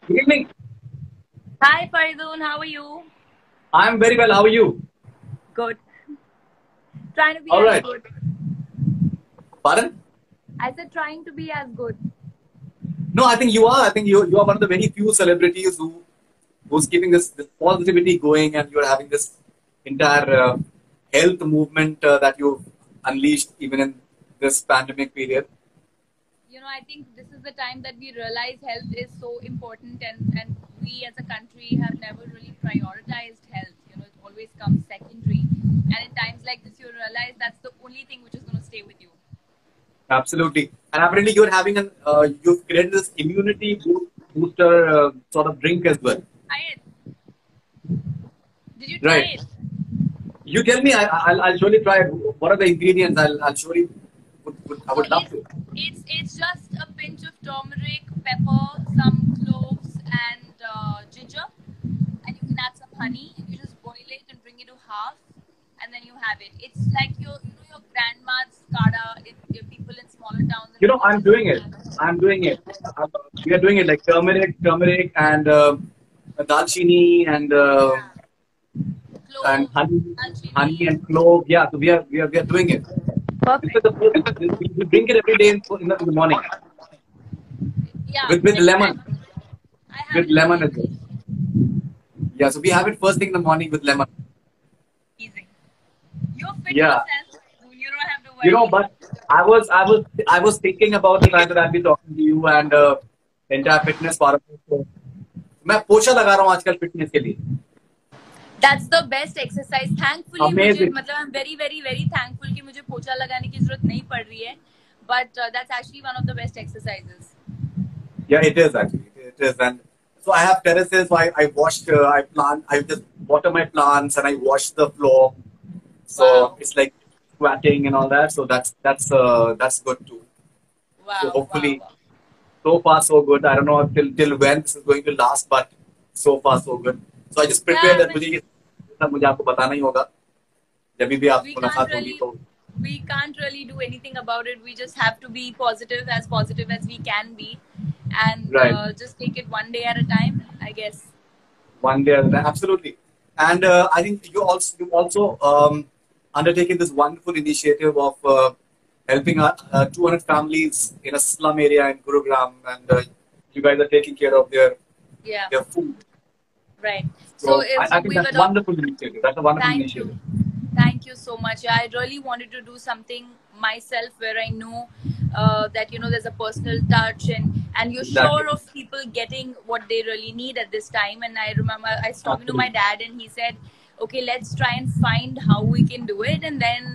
Good evening. Hi Faridoon, how are you? I'm very well. How are you? Good. Trying to be All as right. good. Pardon? I said trying to be as good. No, I think you are. I think you are one of the very few celebrities who's keeping this positivity going, and you're having this entire health movement that you've unleashed even in this pandemic period. I think this is the time that we realize health is so important, and we as a country have never really prioritized health. It always comes secondary. And in times like this, you realize that's the only thing which is going to stay with you. Absolutely. And apparently, you're having you've created this booster sort of drink as well. Try it. Did you try Right. it? You tell me. I'll surely try it. What are the ingredients? I'll surely I So would love to. it's just a pinch of turmeric, pepper, some cloves, and ginger, and you can add some honey, and you just boil it and bring it to half, and then you have it. It's like your grandma's kada. People in smaller towns and I'm villages doing also it. have it. I'm doing it. We are doing it like turmeric, and dalchini Yeah, and clove, honey dalchini. and clove. Yeah, so we are doing it. This is Perfect. the first. We drink it every day in the morning Yeah, with many lemon, times. I have with it in the lemon as well. evening. Yeah, so we have it first thing in the morning with lemon. Easy. You're fit Yeah, yourself. You don't have to worry. but I was thinking about the fact that I'll be talking to you and entire fitness part of it. So, मैं पोछा लगा रहा हूँ आजकल fitness के लिए. That's the best exercise. Thankfully मुझे Amazing. मतलब I'm very very very thankful कि मुझे पोछा लगाने की जरूरत नहीं पड़ रही है. But that's actually one of the best exercises. Yeah, it is actually. It is, and so I have terraces. So I washed, I plant, I just water my plants, and I wash the floor. So Wow, it's like squatting and all that. So that's good too. So wow, wow, hopefully, wow. so far so good. I don't know till when this is going to last, but so far so good. So I just prepared Yeah, I that. mean, मुझे आपको बताना ही होगा. जब भी आप we can't मुलाकात होगी really तो. we can't really do anything about it. We just have to be positive as we can be, and Right. just take it one day at a time, I guess. One day at a time. Absolutely. And I think you also undertaken this wonderful initiative of helping 200 families in a slum area in Gurugram, and you guys are taking care of Yeah, their food. right. So So if I so think we've that's adopted. wonderful initiative. That's a wonderful Thank you. initiative. Thank you so much. I really wanted to do something myself where I know that there's a personal touch, and you're Exactly. sure of people getting what they really need at this time. And I remember I was talking to my Absolutely. dad, and he said, "Okay, let's try and find how we can do it." And then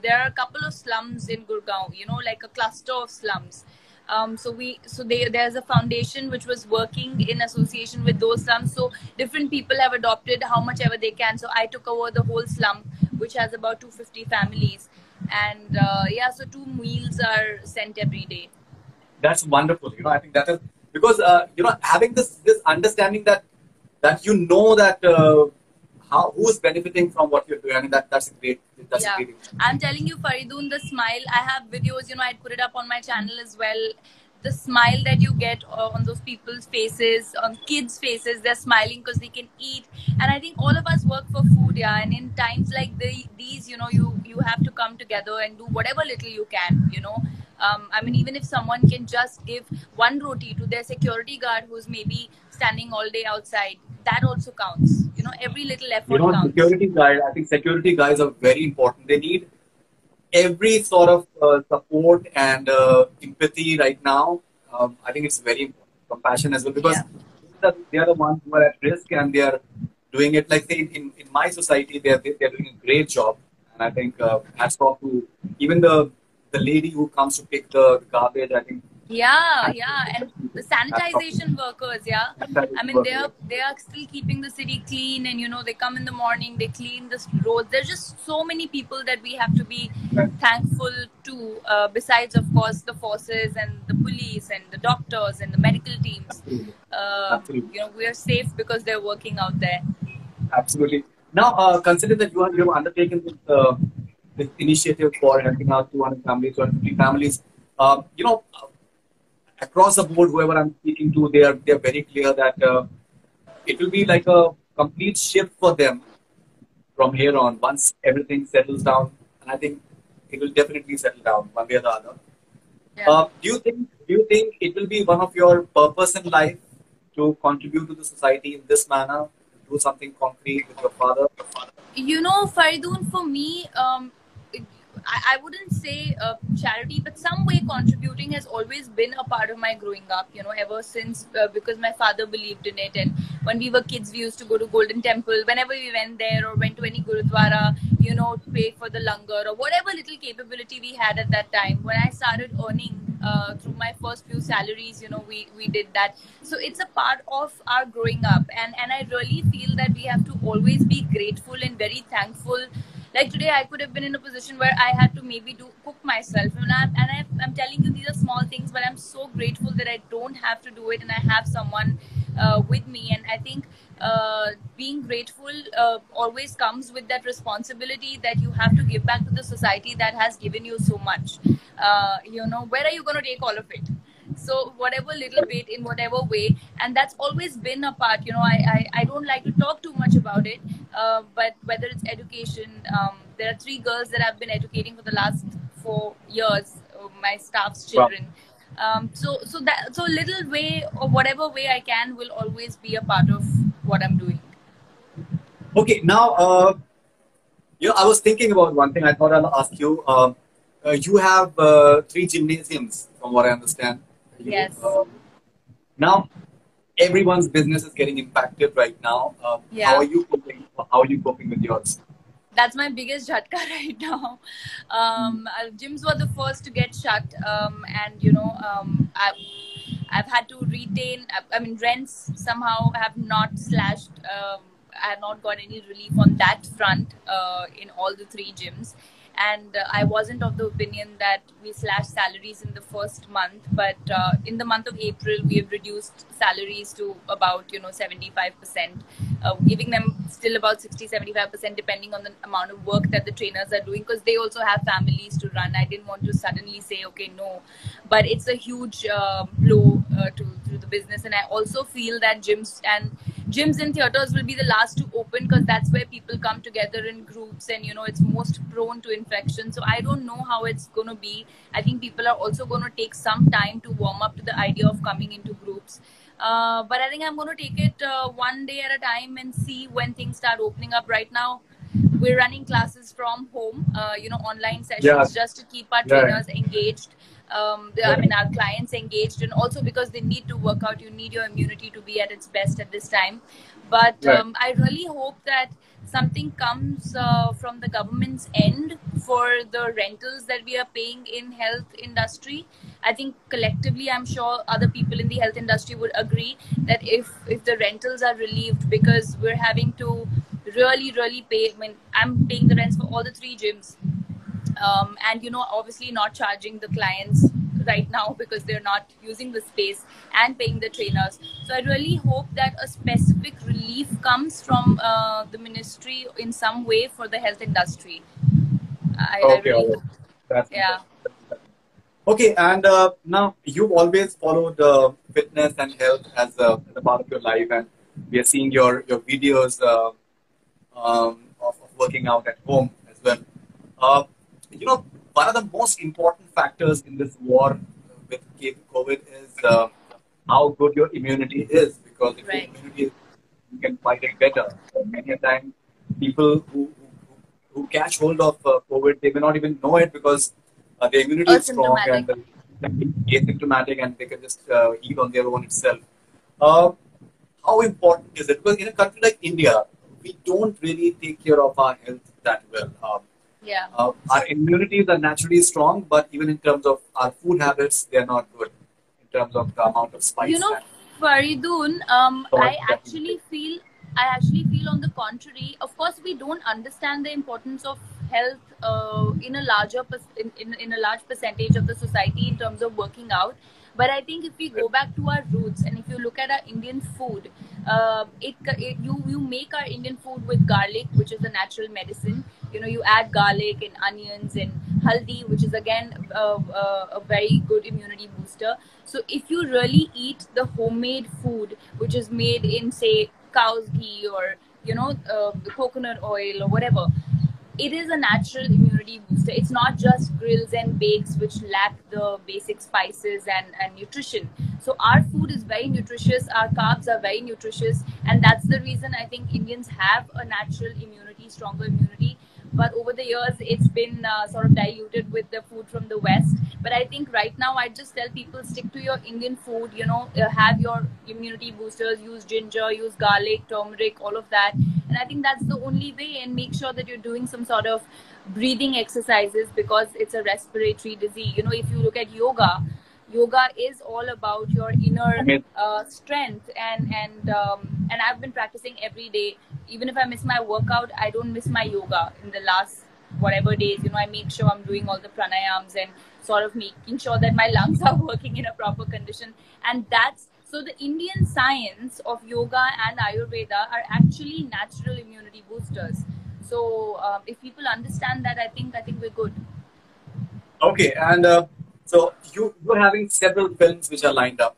there are a couple of slums in Gurgaon, like a cluster of slums. There's a foundation which was working in association with those slums. So different people have adopted how much ever they can. So I took over the whole slum, which has about 250 families, and yeah, so 2 meals are sent every day. That's wonderful. I think that is because having this understanding that that how who's benefiting from what you're doing. I mean that's a great that's a Yeah, great thing. I'm telling you, Faridoon, the smile. I have videos. I'd put it up on my channel as well. The smile that you get on those people's faces, on kids' faces, they're smiling because they can eat. And I think all of us work for food, yeah. And in times like these, you have to come together and do whatever little you can. I mean, even if someone can just give one roti to their security guard who's maybe standing all day outside, that also counts. Every little effort counts. Security guys. I think security guys are very important. They need every sort of support and empathy right now. I think it's very important. Compassion as well because Yeah. they are the ones who are at risk and they are doing it. Like say in my society, they're doing a great job, and I think hats off to even the lady who comes to pick the garbage. I think Yeah, hats yeah, and the hats off to sanitization workers, yeah. that I mean, work. they are still keeping the city clean, and they come in the morning, they clean the roads. There's just so many people that we have to be thankful to. Besides, of course, the forces and the police and the doctors and the medical teams. Absolutely. Absolutely. We are safe because they're working out there. Absolutely. Now, consider that you have undertaken this initiative for helping out 200 families, 250 families. Uh, you know, across the board, whoever I'm speaking to, they are very clear that it will be like a complete shift for them from here on once everything settles down. And I think it will definitely settle down one way or the other. Yeah. Do you think it will be one of your purpose in life to contribute to the society in this manner, do something concrete with your father? You know, Faridoon, for me, I wouldn't say charity, but some way contributing has always been a part of my growing up, you know, ever since, because my father believed in it. And when we were kids, we used to go to Golden Temple. Whenever we went there or went to any Gurudwara, you know, to pay for the langar or whatever little capability we had at that time. When I started earning through my first few salaries, you know, we did that. So it's a part of our growing up. And I really feel that we have to always be grateful and very thankful. Like today, I could have been in a position where I had to maybe cook myself, I'm telling you, these are small things, but I'm so grateful that I don't have to do it, and I have someone with me. And I think being grateful always comes with that responsibility that you have to give back to the society that has given you so much. You know, where are you going to take all of it? So whatever little bit in whatever way, and that's always been a part, you know. I don't like to talk too much about it, but whether it's education, there are 3 girls that I've been educating for the last 4 years, my staff's Wow. children. So little way or whatever way I can will always be a part of what I'm doing. Okay, now I was thinking about one thing. I thought I'll ask you. You have 3 gymnasiums, from what I understand. Yes. Now, everyone's business is getting impacted right now. Yeah. How are you coping? How are you coping with yours? That's my biggest jhatka right now. Gyms were the first to get shut, and you know, I've had to retain. I mean, rents somehow have not slashed. I have not got any relief on that front in all the 3 gyms. And I wasn't of the opinion that we slashed salaries in the first month, but in the month of April we have reduced salaries to about 75%, giving them still about 60-75% depending on the amount of work that the trainers are doing, because they also have families to run. I didn't want to suddenly say okay, no, but it's a huge blow to the business. And I also feel that gyms and theaters will be the last to open, because that's where people come together in groups, and it's most prone to infection. So I don't know how it's going to be. I think people are also going to take some time to warm up to the idea of coming into groups. But I think I'm going to take it one day at a time and see when things start opening up. Right now, we're running classes from home, online sessions, just to keep our trainers engaged. I mean, our clients engaged, and also because they need to work out. You need your immunity to be at its best at this time. But I really hope that something comes from the government's end for the rentals that we are paying in health industry. I think collectively, I'm sure other people in the health industry would agree that if the rentals are relieved, because we're having to really pay. I mean, I'm paying the rents for all the 3 gyms. And obviously not charging the clients right now because they're not using the space, and paying the trainers. So I really hope that a specific relief comes from the ministry in some way for the health industry. I really hope. Yeah. Okay, and now you've always followed fitness and health as a part of your life, and we are seeing your videos of working out at home as well. One of the most important factors in this war with COVID is how good your immunity is, because if your immunity is, you can fight it better. Many a time, people who catch hold of COVID, they may not even know it because their immunity is strong and asymptomatic, and they can just heal on their own itself. How important is it? Because in a country like India, we don't really take care of our health that well. Our immunities are naturally strong, but even in terms of our food habits, they're not good in terms of the amount of spice. Faridoon, I actually feel on the contrary. Of course, we don't understand the importance of health in a larger in a large percentage of the society in terms of working out. But I think if we go back to our roots, and if you look at our Indian food, you make our Indian food with garlic, which is a natural medicine. You add garlic and onions and haldi, which is again a very good immunity booster. So if you really eat the homemade food, which is made in, say, cow's ghee, or the coconut oil or whatever, it is a natural immunity booster. It's not just grills and bakes which lack the basic spices and nutrition. So our food is very nutritious, our carbs are very nutritious, and that's the reason I think Indians have a natural immunity, stronger immunity. But over the years, it's been sort of diluted with the food from the West. But I think right now, I just tell people, stick to your Indian food, have your immunity boosters, use ginger, use garlic, turmeric, all of that. And I think that's the only way, and make sure that you're doing some sort of breathing exercises, because it's a respiratory disease. If you look at yoga is all about your inner strength, and I've been practicing every day. Even if I miss my workout, I don't miss my yoga in the last whatever days. I make sure I'm doing all the pranayams and sort of making sure that my lungs are working in a proper condition. And that's so the Indian science of yoga and Ayurveda are actually natural immunity boosters. So if people understand that, I think we're good. Okay, and so you're having several films which are lined up.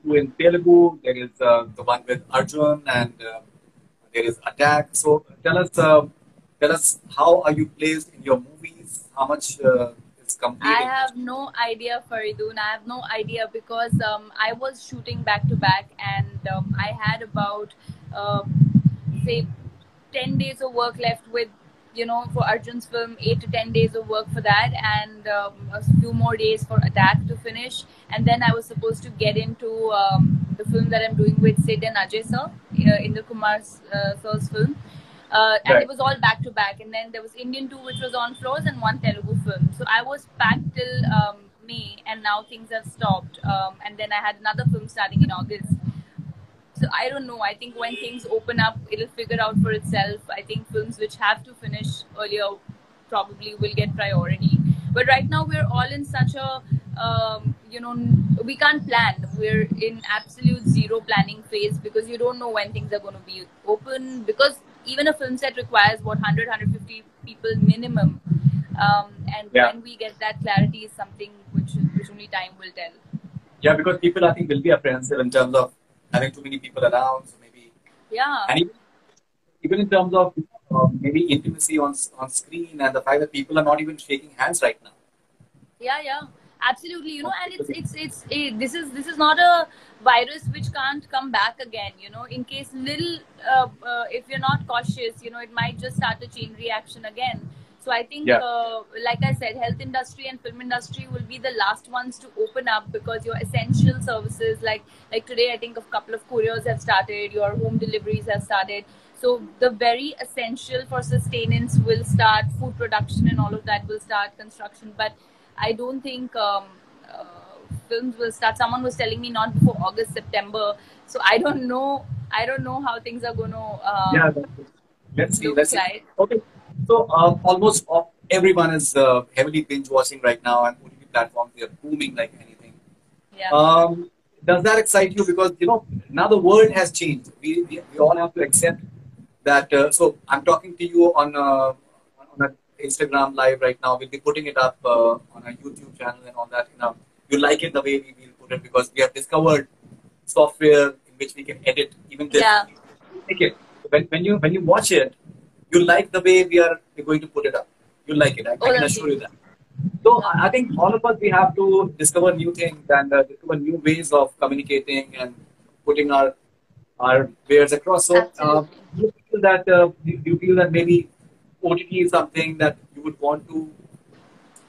In Telugu, there is the one with Arjun, and there is Attack. So tell us how are you placed in your movies? How much is completed? I have no idea, Faridoon. I have no idea, because I was shooting back to back, and I had about say 10 days of work left with, for Arjun's film, 8 to 10 days of work for that, and a few more days for Attack to finish. And then I was supposed to get into the film that I'm doing with Sid and Ajay sir, Indra Kumar sir's film. And it was all back to back. And then there was Indian 2, which was on floors, and one Telugu film. So I was packed till May, and now things have stopped. And then I had another film starting in August. So I don't know. I think when things open up, it'll figure out for itself. I think films which have to finish earlier probably will get priority. But right now we're all in such a, we can't plan. We're in absolute zero planning phase, because you don't know when things are going to be open. Because even a film set requires 100, 150 people minimum. When we get that clarity is something which only time will tell. Yeah, because people, I think, will be apprehensive in terms of having too many people around, so maybe. Yeah. And even in terms of maybe intimacy on screen, and the fact that people are not even shaking hands right now. Yeah, absolutely. And this is not a virus which can't come back again. In case if you're not cautious, it might just start a chain reaction again. So I think, like I said, health industry and film industry will be the last ones to open up, because your essential services, like today, I think a couple of couriers have started, your home deliveries have started. So the very essential for sustenance will start, food production and all of that will start, construction. But I don't think films will start. Someone was telling me not before August, September. So I don't know how things are going to let's see. Okay. So almost everyone is heavily binge watching right now, and OTT platforms, they are booming like anything. Yeah. Does that excite you? Because now the world has changed. We all have to accept that. So I'm talking to you on an Instagram live right now. We'll be putting it up on a YouTube channel and all that. You like it the way we will put it, because we have discovered software in which we can edit even this. Yeah. Okay. When you watch it, you like the way we're going to put it up. You like it. I can assure you that. So I think all of us, we have to discover new things and discover new ways of communicating and putting our wares across. So you feel that maybe OTT is something that you would want to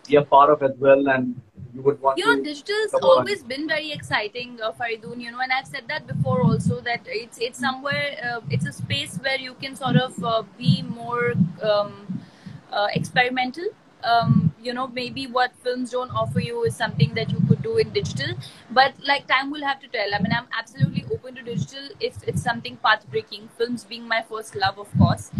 be a part of as well, and you would want to. Digital's always been very exciting, Faridoon. And I've said that before also, that it's somewhere, it's a space where you can sort of be more experimental. Maybe what films don't offer you is something that you could do in digital. But like, time will have to tell. I mean, I'm absolutely open to digital if it's something path-breaking. Films being my first love, of course.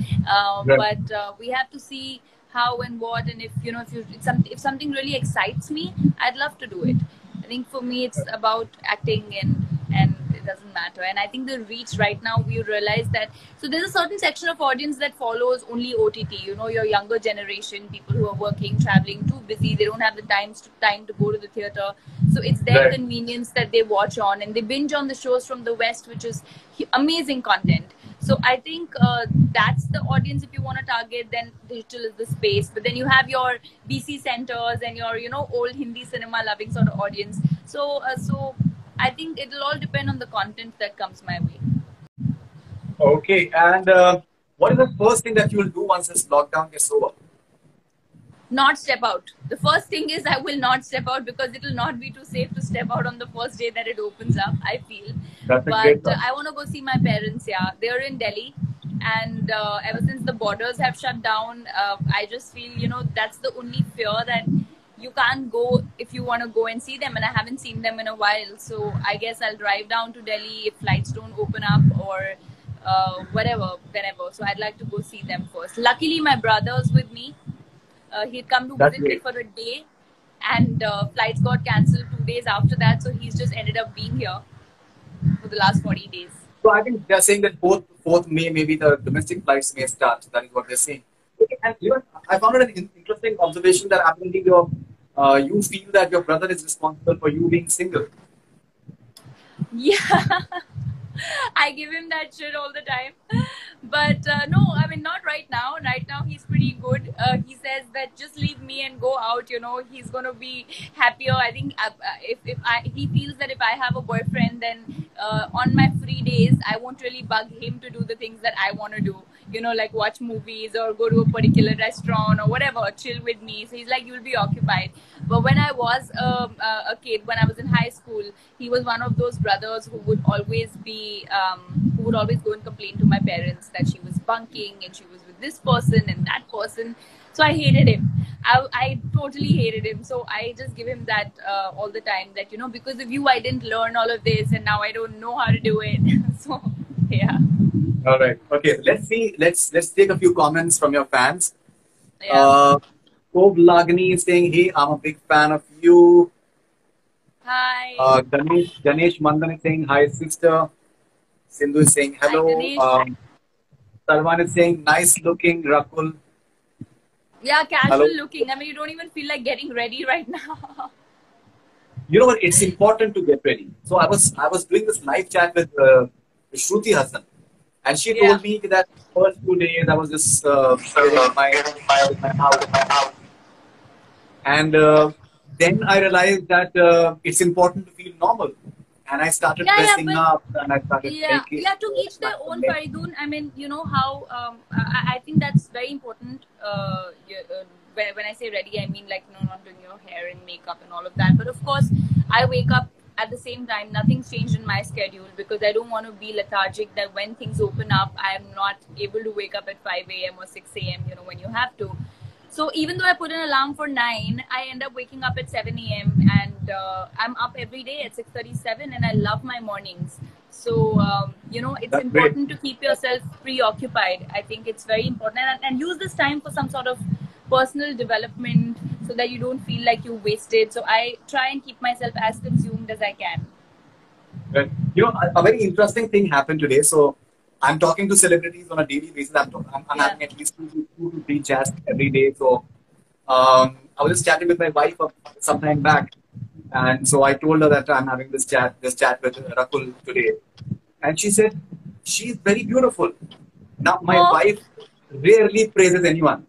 But we have to see how and what, and if something really excites me, I'd love to do it. I think for me, it's about acting and it doesn't matter. And I think the reach right now, we realize that, so there's a certain section of audience that follows only OTT, you know, your younger generation, people who are working, traveling, too busy, they don't have the time to go to the theater, so it's their Right. convenience that they watch on, and they binge on the shows from the West, which is amazing content. So I think that's the audience. If you want to target, then digital is the space. But then you have your BC centers and your, you know, old Hindi cinema loving sort of audience. So I think it'll all depend on the content that comes my way. Okay. And what is the first thing that you will do once this lockdown gets over? Not step out. The first thing is I will not step out, because it will not be too safe to step out on the first day that it opens up, I feel. That's a great But one. I want to go see my parents. Yeah, they're in Delhi, and ever since the borders have shut down, I just feel, you know, that's the only fear, that you can't go if you want to go and see them, and I haven't seen them in a while. So I guess I'll drive down to Delhi if flights don't open up, or whatever, whenever. So I'd like to go see them first. Luckily, my brother's with me. He'd come to That's visit me great. for a day, and flights got cancelled 2 days after that. So he's just ended up being here for the last 40 days. So I think they're saying that 4th May, maybe the domestic flights may start. That is what they're saying. Okay. And even I found it an interesting observation that apparently you feel that your brother is responsible for you being single. Yeah. I give him that shit all the time. But no, I mean, not right now. Right now, he's pretty good. He says that just leave me and go out, you know, he's going to be happier. I think he feels that if I have a boyfriend, then on my free days, I won't really bug him to do the things that I want to do, you know, like watch movies or go to a particular restaurant or whatever, chill with me. So he's like, you'll be occupied. But when I was a kid, when I was in high school, he was one of those brothers who would always go and complain to my parents that she was bunking and she was with this person and that person. So I hated him. I totally hated him. So I just give him that all the time, that, you know, because of you, I didn't learn all of this, and now I don't know how to do it. So yeah. All right. Okay. Let's see. Let's take a few comments from your fans. Yeah. Kob Lagni is saying, "Hey, I'm a big fan of you." Hi. Ganesh Mandan is saying, "Hi, sister." Sindhu is saying, Hi, "Hello." Ganesh. Sarwan is saying, "Nice looking, Rakul." Yeah, Hello. casual looking. I mean, you don't even feel like getting ready right now. You know what? It's important to get ready. So I was doing this live chat with Shruti Hassan, and she Yeah. told me that first 2 days I was just clearing my house, and then I realized that it's important to feel normal, and I started Yeah, dressing but up, and I started yeah, making. yeah, to each their own, Faridoon. I mean, you know how I think that's very important. When I say ready, I mean, like, you know, not doing your hair and makeup and all of that. But of course, I wake up at the same time. Nothing's changed in my schedule, because I don't want to be lethargic that when things open up, I am not able to wake up at 5 a.m. or 6 a.m., you know, when you have to. So even though I put an alarm for 9, I end up waking up at 7 a.m. and I'm up every day at 6:37, and I love my mornings. So you know, it's That's great. important to keep yourself preoccupied. I think it's very important, and use this time for some sort of personal development, so that you don't feel like you wasted. So I try and keep myself as consumed as I can. Right. You know, a very interesting thing happened today. So I'm talking to celebrities on a daily basis. I'm Yeah. having at least two to three chats every day. So I was just chatting with my wife some time back, and so I told her that I'm having this chat with Rakul today, and she said she's very beautiful. Now my Oh, wife rarely praises anyone,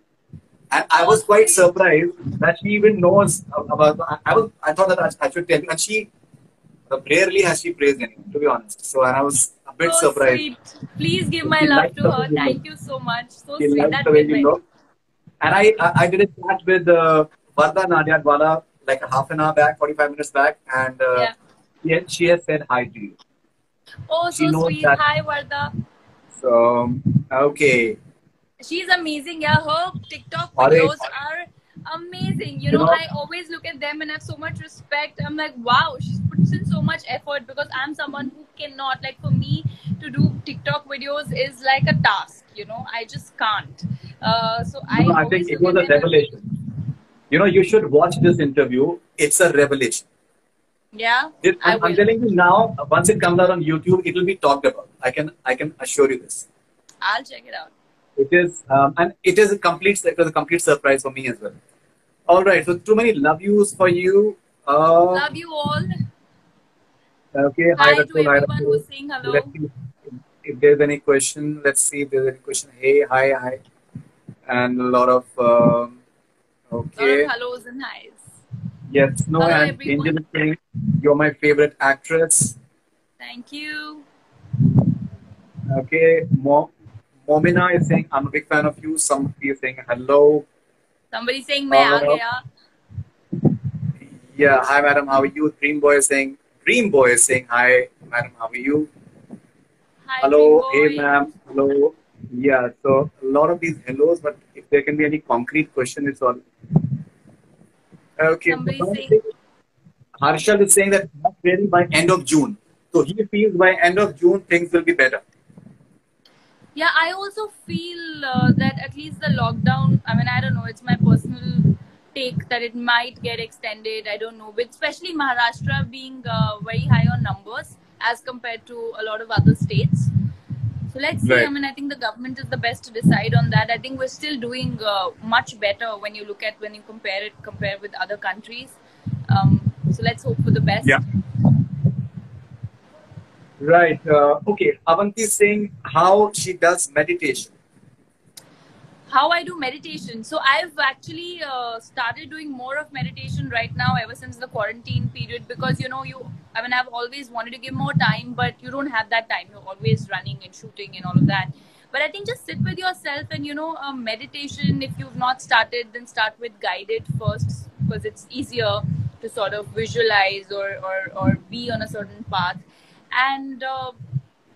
and I oh, was quite sweet. surprised that she even knows about. I thought that I should tell you, and she rarely has she praised anyone, to be honest. So, and I was a bit So surprised. sweet. Please give my She love likes to the way her. you look. Thank you so much. So She sweet. likes That the way made you my day. look. And I did a chat with Varda Nadiadwala like a half an hour back, 45 minutes back, and Yeah. she has said hi to you. Oh, She so knows sweet. that. Hi, Varda. So, okay. She's amazing. Yeah, her TikTok All right. videos are amazing. You You know, know, I always look at them and have so much respect. I'm like, wow, she's puts in so much effort, because I'm someone who cannot, like, for me to do TikTok videos is like a task. You know, I just can't. So you know, I I think always it look was at a them and revelation. You know, you should watch this interview. It's a revelation. Yeah, I I'm will. telling you now. Once it comes out on YouTube, it will be talked about. I can assure you this. I'll check it out. It is, and it is a complete. It was a complete surprise for me as well. All right, so too many love yous for you. Love you all. Okay, hi Hi to Rakul, hi everyone Rakul. who's saying Let's hello. see if there's any question. Let's see if there's any question. Hey, hi, hi, and a lot of A lot of okay. hellos and highs. Yes, no, Hello and Angel everyone. is saying you're my favorite actress. Thank you. Okay, Momina is saying I'm a big fan of you. Somebody is saying hello. Somebody saying मैं आ Uh, गया. yeah, hi madam, how are you? Dream Boy is saying hi, madam, how are you? Hi Dream Hello, hey Boy. ma'am, hello. Yeah, so a lot of these hellos, but if there can be any concrete question, it's all okay. So Somebody someone is saying, saying, Harshal is saying that not really by end of June. So he feels by end of June things will be better. yeah, I also feel that at least the lockdown, I mean, I don't know, it's my personal take that it might get extended. I don't know, but especially Maharashtra being very high on numbers as compared to a lot of other states. So let's see. I Right. mean, I think the government is the best to decide on that. I think we're still doing much better when you look at when you compare with other countries. So let's hope for the Yeah. best. Right. Okay. Avanti is saying how she does meditation. How I do meditation. So I've actually started doing more of meditation right now ever since the quarantine period because I mean I've always wanted to give more time, but you don't have that time. You're always running and shooting and all of that. But I think just sit with yourself and meditation. If you've not started, then start with guided first because it's easier to sort of visualize or be on a certain path. And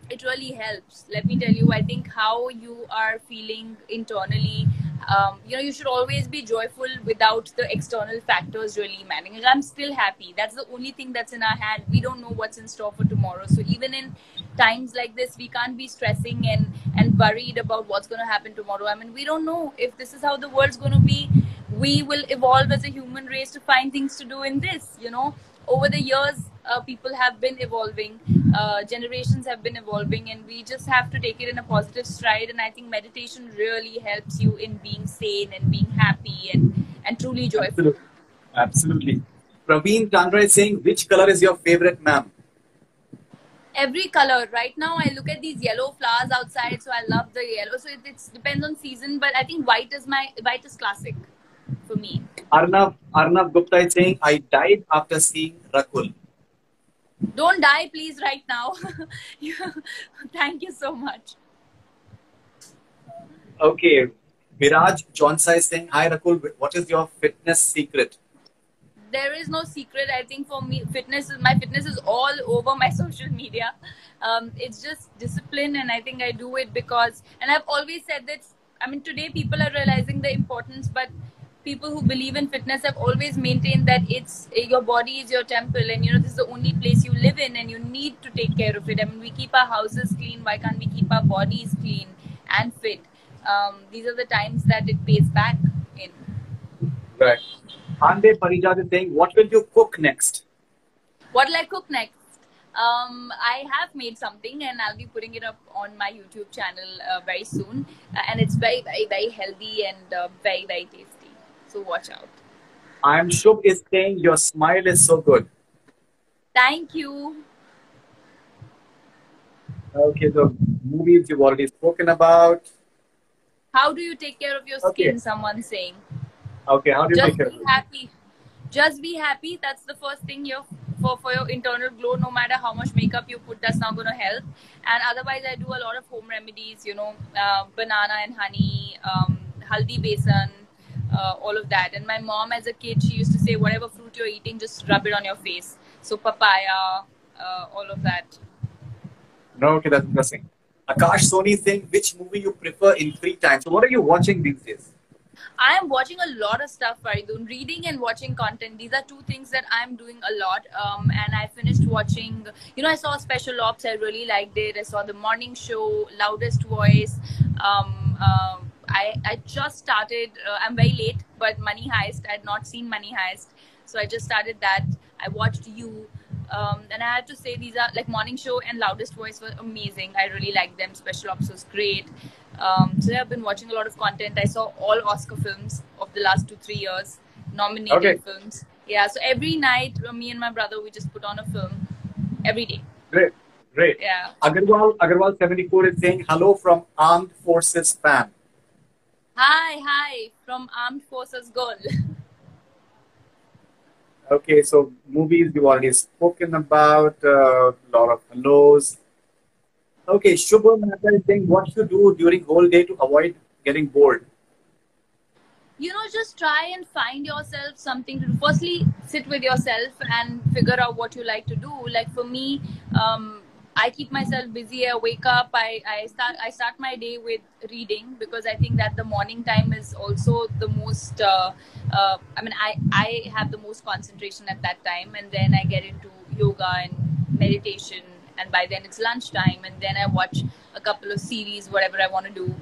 it really helps. Let me tell you, I think how you are feeling internally, you should always be joyful without the external factors really mattering. I'm still happy. That's the only thing that's in our hand. We don't know what's in store for tomorrow. So even in times like this, we can't be stressing and worried about what's going to happen tomorrow. I mean, we don't know if this is how the world's going to be. We will evolve as a human race to find things to do in this. Over the years, people have been evolving, generations have been evolving, and we just have to take it in a positive stride. And I think meditation really helps you in being sane and being happy and truly joyful. Absolutely. Absolutely. Praveen Chandra is saying which color is your favorite, ma'am? Every color. Right now, I look at these yellow flowers outside, so I love the yellow. So it depends on season, but I think white is classic for me. Arnav Gupta is saying I died after seeing Rakul. Don't die, please, right now. Thank you so much. Okay. Viraj Johnsa is saying hi Rakul. What is your fitness secret? There is no secret. I think for me, my fitness is all over my social media. It's just discipline, and I think I do it because, and I've always said that. I mean, today people are realizing the importance, but people who believe in fitness have always maintained that it's your body is your temple, and this is the only place you live in, and you need to take care of it. I mean, we keep our houses clean. Why can't we keep our bodies clean and fit? These are the times that it pays back in. Right. Ande Parijat is saying what will you cook next? What will I cook next? I have made something and I'll be putting it up on my YouTube channel very soon. And it's very, very, very healthy and very, very tasty. So watch out. I am Shubh is saying your smile is so good. Thank you. Okay, the movies you've already spoken about. How do you take care of your Okay. skin? Someone's saying. Okay, how do you take Just care of be it? happy. Just be happy. That's the first thing for your internal glow. No matter how much makeup you put, that's not going to help. And otherwise, I do a lot of home remedies. Banana and honey, haldi besan, all of that. And my mom, as a kid, she used to say, whatever fruit you're eating, just rub it on your face. So papaya, all of that. No, okay, that's interesting. Akash Soni is saying which movie you prefer in free time. So what are you watching these days? I am watching a lot of stuff, Faridoon. Reading and watching content. These are two things that I'm doing a lot. And I finished watching, I saw Special Ops. I really liked it. I saw The Morning Show, Loudest Voice. I just started, I'm very late, but Money Heist. I had not seen Money Heist. So I just started that. I watched You. And I have to say, these are like Morning Show and Loudest Voice were amazing. I really liked them. Special Ops was great. So yeah, I've been watching a lot of content. I saw all Oscar films of the last 2-3 years, nominated films. Yeah, so every night, me and my brother, we just put on a film every day. Great, great. Yeah. Agarwal 74 is saying hello from Armed Forces fan. Hi, from Armed Forces girl. Okay, so movies we've already spoken about, a lot of hellos. Okay, Shubham is saying what you do during whole day to avoid getting bored. Just try and find yourself something to do. Firstly, sit with yourself and figure out what you like to do. Like for me, I keep myself busy. I wake up. I start my day with reading, because I think that the morning time is also the most. I have the most concentration at that time, and then I get into yoga and meditation, and by then it's lunchtime, and then I watch a couple of series, whatever I want to do.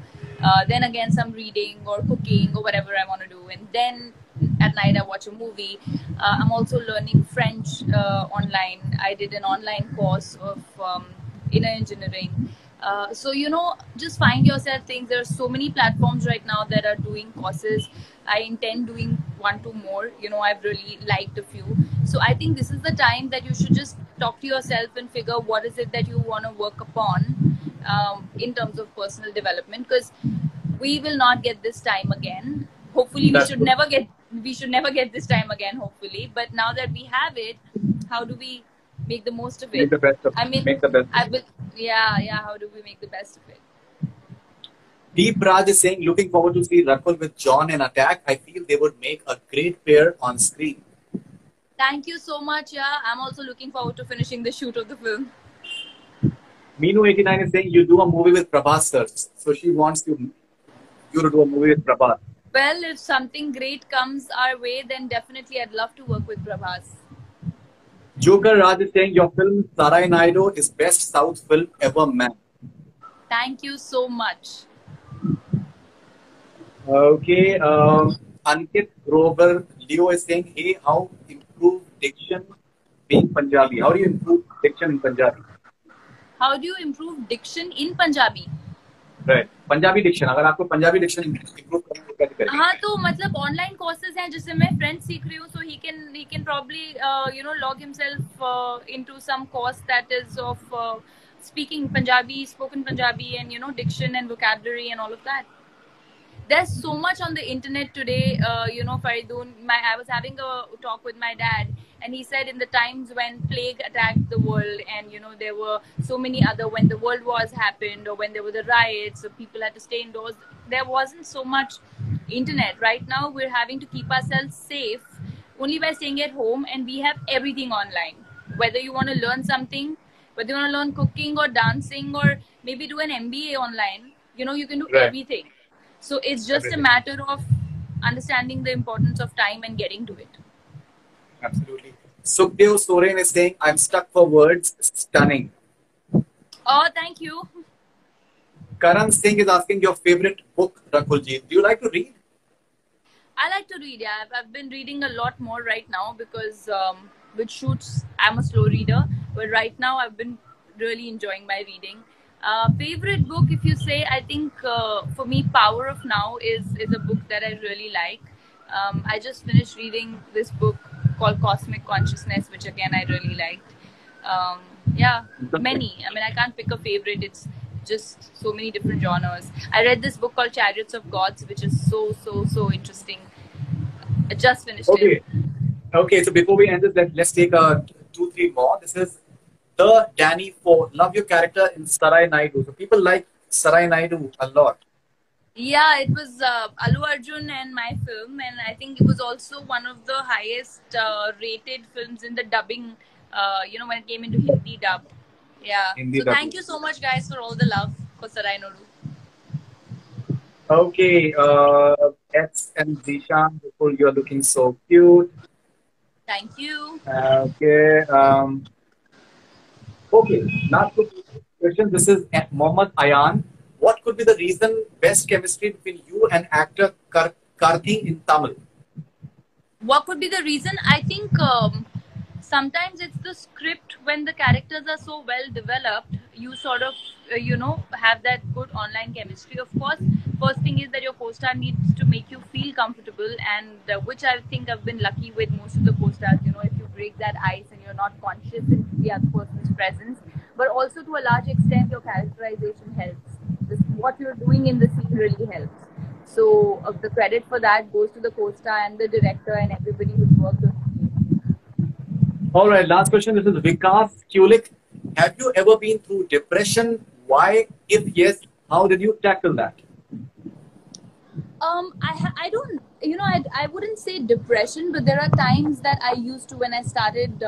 Then again, some reading or cooking or whatever I want to do, and then at night I watch a movie. I'm also learning French online. I did an online course of inner engineering. So just find yourself things. There are so many platforms right now that are doing courses. I intend doing 1-2 more. I've really liked a few. So I think this is the time that you should just talk to yourself and figure what is it that you want to work upon in terms of personal development, because we will not get this time again. Hopefully, we should never get this time again, hopefully. But now that we have it, how do we make the most of it? Make the best of it. Make the best. How do we make the best of it? Deep Raj is saying, looking forward to see Rakul with John in Attack. I feel they would make a great pair on screen. Thank you so much. Yeah, I'm also looking forward to finishing the shoot of the film. Meenu89 is saying you do a movie with Prabhas, sir. So she wants you to do a movie with Prabhas. Well, if something great comes our way, then definitely I'd love to work with Prabhas. Joker Raj is saying your film Sarai Naidu is best South film ever, man. Thank you so much. Okay, Ankit Grover Leo is saying, hey, how improve diction being Punjabi? How do you improve diction in Punjabi? How do you improve diction in Punjabi? Right. Punjabi diction. अगर आपको Punjabi diction improve करना है तो कैसे करेंगे? हाँ, तो मतलब online courses हैं जिससे मैं French सीख रही हूँ, so he can probably log himself into some course that is of speaking Punjabi, spoken Punjabi, and diction and vocabulary and all of that. There's so much on the internet today. Faridoon, I was having a talk with my dad, and he said in the times when plague attacked the world, and there were so many other, when the world wars happened, or when there were the riots, so people had to stay indoors, there wasn't so much internet. Right now we're having to keep ourselves safe only by staying at home, and we have everything online. Whether you want to learn something, whether you want to learn cooking or dancing, or maybe do an MBA online, you can do everything. So it's just a matter of understanding the importance of time and getting to it. Absolutely. Sukhdev Soren is saying, I'm stuck for words. Stunning. Oh, thank you. Karan Singh is asking your favorite book, Rakulji. Do you like to read? I like to read, yeah. I've been reading a lot more right now because with shoots, I'm a slow reader. But right now, I've been really enjoying my reading. Favorite book, if you say, I think for me, Power of Now is a book that I really like. I just finished reading this book called Cosmic Consciousness, which again I really liked. Many. I mean, I can't pick a favorite. It's just so many different genres. I read this book called Chariots of Gods, which is so interesting. I just finished it. Okay, so before we end this, let's take 2-3 more. This is the Danny 4. Love your character in Sarai Naidu. So people like Sarai Naidu a lot. Yeah, it was Allu Arjun and my film, and I think it was also one of the highest rated films in the dubbing, when it came into Hindi dub. Yeah. So thank you so much, guys, for all the love for Sarai Naidu. Okay, X and Zishan, you're looking so cute. Thank you. Okay. Okay, last question. This is Mohammad Ayan. What could be the reason best chemistry between you and actor Karthi in Tamil? What could be the reason? I think sometimes it's the script. When the characters are so well developed, you sort of have that good online chemistry. Of course, first thing is that your co-star needs to make you feel comfortable, and which I think I've been lucky with most of the co-stars. If you break that ice and you're not conscious in the other person's presence, but also to a large extent your characterization helps. What you're doing in the scene really helps. So the credit for that goes to the co-star and the director and everybody who's worked on it. All right, last question. This is Vikas Kulik. Have you ever been through depression? Why? If yes, how did you tackle that? I don't, I wouldn't say depression, but there are times that I used to, when I started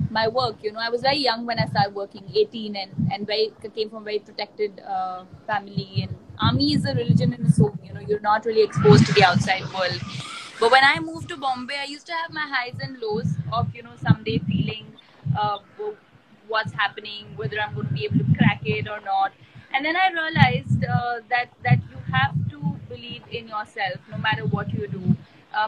my work. I was very young when I started working, 18, and came from a very protected family. And army is a religion in its own. You're not really exposed to the outside world. But when I moved to Bombay, I used to have my highs and lows of, someday feeling what's happening, whether I'm going to be able to crack it or not. And then I realized that you have to believe in yourself no matter what you do.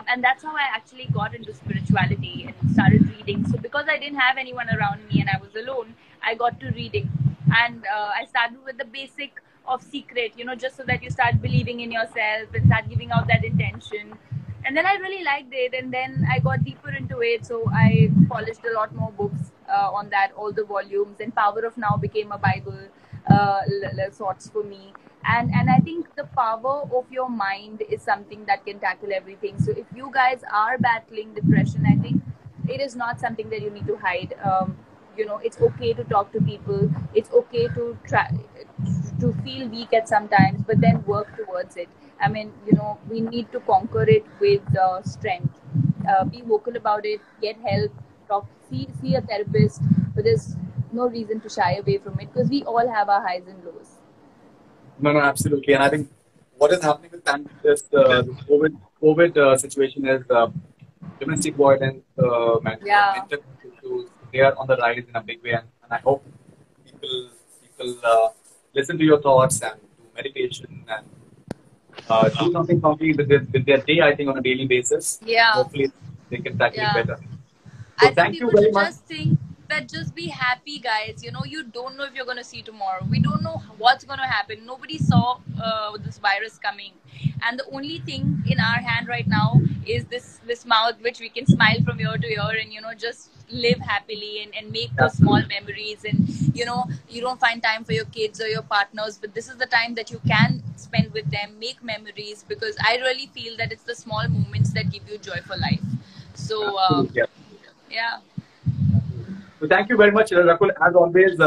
And that's how I actually got into spirituality and started reading. So because I didn't have anyone around me and I was alone, I got to reading. And I started with the basic of secret, just so that you start believing in yourself and start giving out that intention. And then I really liked it, and then I got deeper into it. So I polished a lot more books on that, all the volumes, and Power of Now became a Bible sorts for me. And I think the power of your mind is something that can tackle everything. So if you guys are battling depression, I think it is not something that you need to hide. It's okay to talk to people. It's okay to try to feel weak at sometimes, but then work towards it. I mean, we need to conquer it with strength. Be vocal about it. Get help. Talk. See a therapist. But there's no reason to shy away from it because we all have our highs and lows. No, absolutely. And I think what is happening with this COVID situation is domestic violence, mental issues. They are on the rise in a big way, and I hope people listen to your thoughts and do meditation and do something with their day. I think on a daily basis. Yeah. Hopefully, they can tackle it better. So I think people should just think that just be happy, guys. You don't know if you're going to see tomorrow. We don't know what's going to happen. Nobody saw this virus coming. And the only thing in our hand right now is this mouth, which we can smile from ear to ear and, just live happily and make those small memories. And, you don't find time for your kids or your partners, but this is the time that you can spend with them, make memories, because I really feel that it's the small moments that give you joy for life. So, yeah. So thank you very much, Rakul. As always,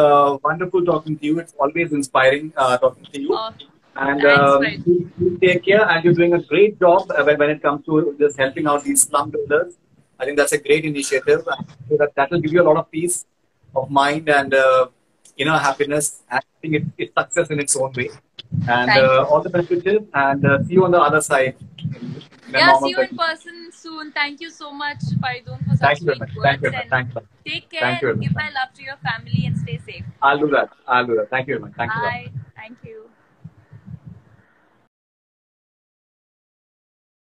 wonderful talking to you. It's always inspiring talking to you. And you take care. And you're doing a great job when it comes to just helping out these slum builders. I think that's a great initiative. So that will give you a lot of peace of mind and happiness. And I think it's success in its own way. And all the best wishes. And see you on the other side. See you in person soon. Thank you so much, Faridoon, for such sweet words. Thank you. Take care and give my love to your family and stay safe. I'll do that. Thank you very much. Bye. Thank you.